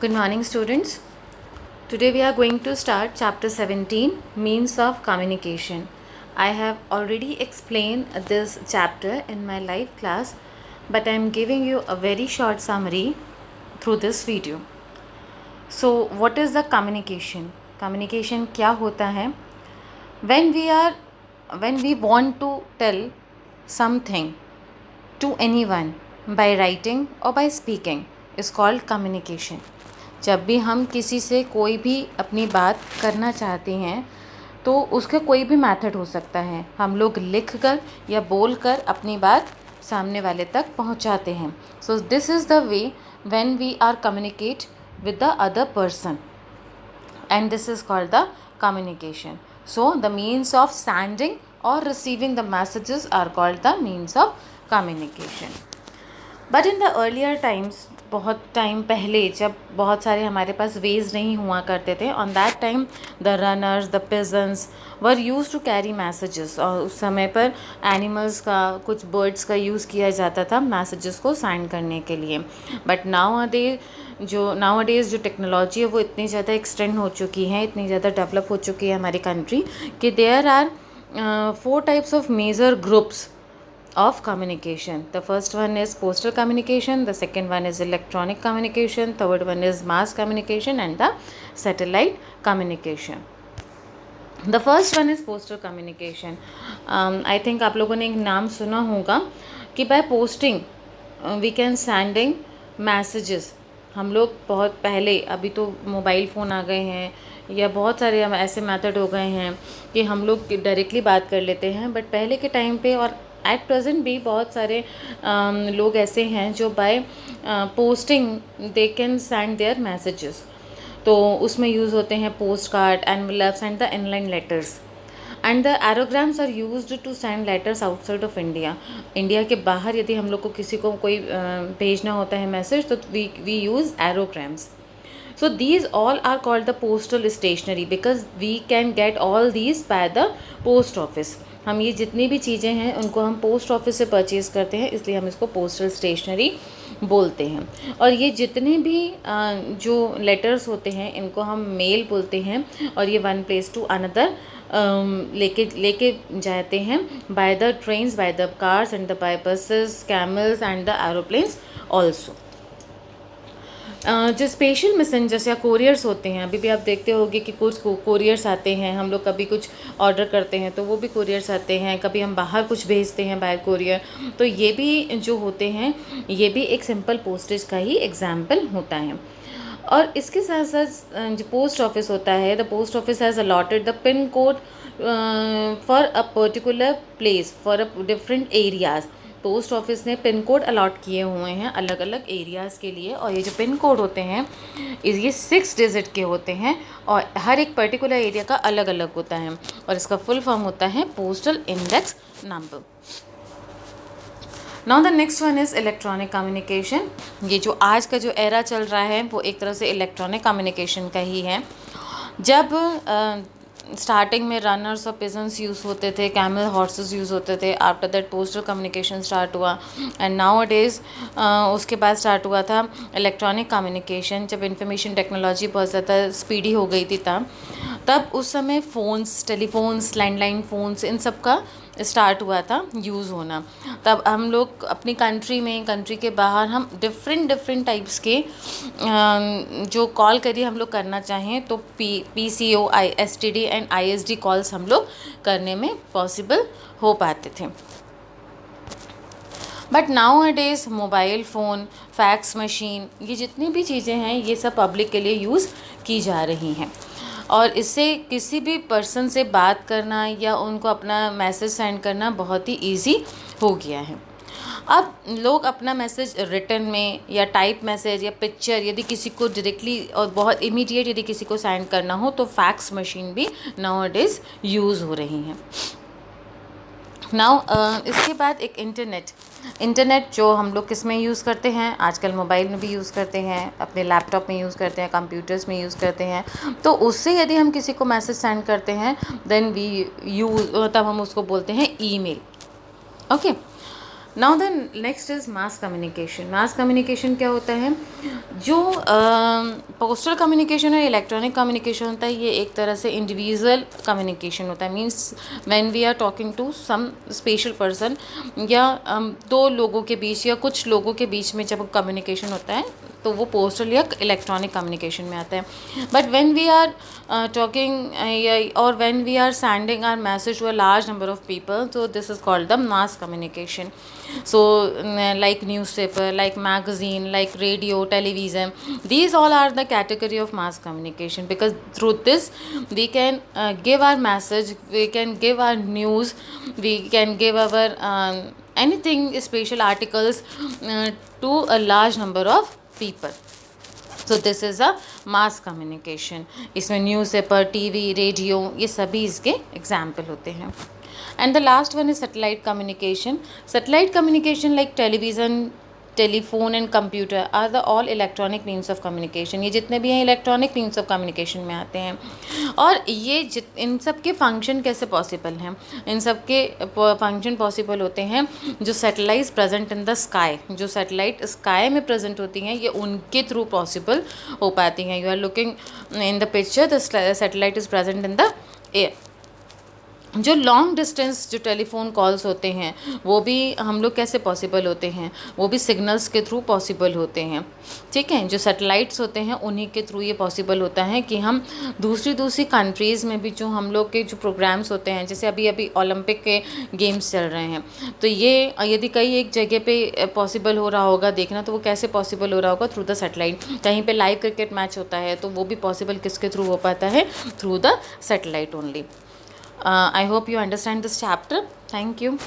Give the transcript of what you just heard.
Good morning, students. Today we are going to start chapter 17, Means of Communication. I have already explained this chapter in my live class, but I am giving you a very short summary through this video. So, what is the communication? Communication क्या होता है? When we want to tell something to anyone by writing or by speaking is called communication. जब भी हम किसी से कोई भी अपनी बात करना चाहते हैं तो उसका कोई भी मेथड हो सकता है. हम लोग लिख कर या बोल कर अपनी बात सामने वाले तक पहुंचाते हैं. So this is the way when we are communicate with the other person, and this is called the communication. So the means of sending or receiving the messages are called the means of communication. But in the earlier times, बहुत time पहले जब बहुत सारे हमारे पास veg नहीं हुआ करते थे, on that time the runners, the pigeons were use to carry messages. और उस समय पर एनिमल्स का, कुछ बर्ड्स का यूज़ किया जाता था मैसेजेस को साइन करने के लिए. बट नाउ डेज़ जो टेक्नोलॉजी है वो इतनी ज़्यादा एक्सटेंड हो चुकी है, इतनी ज़्यादा डेवलप हो चुकी है हमारी कंट्री कि there are 4 types of major groups of communication. The first one is postal communication, the second one is electronic communication, third one is mass communication, and the satellite communication. The first one is postal communication. I think आप लोगों ने एक नाम सुना होगा कि by posting we can sending messages. हम लोग बहुत पहले, अभी तो मोबाइल फ़ोन आ गए हैं या बहुत सारे ऐसे मेथड हो गए हैं कि हम लोग डायरेक्टली बात कर लेते हैं. बट पहले के टाइम पे और एट प्रेजेंट भी बहुत सारे लोग ऐसे हैं जो by posting they can send their messages. तो उसमें यूज़ होते हैं post card, envelopes and the inland letters. And the aerograms are used to send letters outside of India. India के बाहर यदि हम लोग को किसी को कोई भेजना होता है मैसेज तो we use aerograms. So these all are called the postal stationery because we can get all these by the post office. हम ये जितनी भी चीज़ें हैं उनको हम पोस्ट ऑफिस से परचेज़ करते हैं, इसलिए हम इसको पोस्टल स्टेशनरी बोलते हैं. और ये जितने भी जो लेटर्स होते हैं इनको हम मेल बोलते हैं. और ये वन प्लेस टू अनदर लेके जाते हैं by the trains, by the cars and the by buses, camels and the aeroplanes also. जो स्पेशल मैसेंजर्स या कोरियर्स होते हैं, अभी भी आप देखते होंगे कि कुछ कोरियर्स आते हैं. हम लोग कभी कुछ ऑर्डर करते हैं तो वो भी कोरियर्स आते हैं, कभी हम बाहर कुछ भेजते हैं बाय कोरियर, तो ये भी जो होते हैं ये भी एक सिंपल पोस्टेज का ही एग्जाम्पल होता है. और इसके साथ साथ जो पोस्ट ऑफिस होता है, the post office has allotted the pin code for a particular place for a different areas. Post office ने पिन कोड अलॉट किए हुए हैं अलग अलग एरियाज़ के लिए. और ये जो पिन कोड होते हैं ये 6 डिजिट के होते हैं और हर एक पर्टिकुलर एरिया का अलग अलग होता है. और इसका फुल फॉर्म होता है postal index number. Now the next one is electronic communication. ये जो आज का जो एरा चल रहा है वो एक तरह से इलेक्ट्रॉनिक कम्युनिकेशन का ही है. जब स्टार्टिंग में रनर्स और पिजन्स यूज़ होते थे, कैमल हॉर्सेस यूज़ होते थे. After that postal communication start हुआ एंड नाउ डेज़ उसके बाद स्टार्ट हुआ था इलेक्ट्रॉनिक कम्युनिकेशन. जब इंफॉर्मेशन टेक्नोलॉजी बहुत ज़्यादा स्पीडी हो गई थी तब उस समय फ़ोन्स, टेलीफोन्स, लैंडलाइन फ़ोन्स, इन सब का स्टार्ट हुआ था यूज़ होना. तब हम लोग अपनी कंट्री के बाहर हम डिफरेंट टाइप्स के जो कॉल करिए हम लोग करना चाहें तो PCO, STD and ISD calls हम लोग करने में पॉसिबल हो पाते थे. But now a days mobile phone, fax machine, ये जितनी भी चीज़ें हैं ये सब पब्लिक के लिए यूज़ की जा रही हैं. और इससे किसी भी पर्सन से बात करना या उनको अपना मैसेज सेंड करना बहुत ही ईजी हो गया है. अब लोग अपना मैसेज रिटन में या टाइप मैसेज या पिक्चर यदि किसी को डायरेक्टली और बहुत इमीडिएट यदि किसी को सेंड करना हो तो फैक्स मशीन भी नाउ डेज़ यूज़ हो रही हैं. नाउ इसके बाद एक इंटरनेट जो हम लोग किस में यूज़ करते हैं, आजकल मोबाइल में भी यूज़ करते हैं, अपने लैपटॉप में यूज़ करते हैं, कंप्यूटर्स में यूज़ करते हैं. तो उससे यदि हम किसी को मैसेज सेंड करते हैं देन वी यूज़, तब हम उसको बोलते हैं email. Okay. Now the next is mass communication. Mass communication क्या होता है? जो पोस्टल कम्युनिकेशन और इलेक्ट्रॉनिक कम्युनिकेशन होता है, ये एक तरह से इंडिविजुअल कम्युनिकेशन होता है। Means when we are talking to some special person, या दो लोगों के बीच या कुछ लोगों के बीच में जब कम्युनिकेशन होता है तो वो पोस्टल या इलेक्ट्रॉनिक कम्युनिकेशन में आता है। But when we are talking और when we are sending our message to a large number of people, so this is called the mass communication. So like newspaper, like magazine, like radio, television, these all are the category of mass communication, because through this we can give our message, we can give our news, we can give our anything special articles to a large number of people. So this is a mass communication. इसमें newspaper, TV, radio, ये सभी इसके example होते हैं। And the last one is satellite communication. Satellite communication like television, telephone and computer are the all electronic means of communication. ये जितने भी हैं इलेक्ट्रॉनिक मीन्स ऑफ कम्युनिकेशन में आते हैं। और ये इन सब के फंक्शन कैसे पॉसिबल हैं? इन सब के फंक्शन पॉसिबल होते हैं जो satellite present in the sky, जो सैटेलाइट स्काई में प्रेजेंट होती हैं, ये उनके थ्रू पॉसिबल हो पाती हैं। You are looking in the picture, the satellite is present in the air. जो लॉन्ग डिस्टेंस जो टेलीफोन कॉल्स होते हैं वो भी हम लोग कैसे पॉसिबल होते हैं? वो भी सिग्नल्स के थ्रू पॉसिबल होते हैं। ठीक है, जो सैटेलाइट्स होते हैं उन्हीं के थ्रू ये पॉसिबल होता है कि हम दूसरी कंट्रीज़ में भी जो हम लोग के जो प्रोग्राम्स होते हैं, जैसे अभी ओलंपिक के गेम्स चल रहे हैं, तो ये यदि कहीं एक जगह पे पॉसिबल हो रहा होगा देखना, तो वो कैसे पॉसिबल हो रहा होगा? Through the satellite. कहीं पे लाइव क्रिकेट मैच होता है तो वो भी पॉसिबल किसके थ्रू हो पाता है? Through the satellite only. I hope you understand this chapter. Thank you.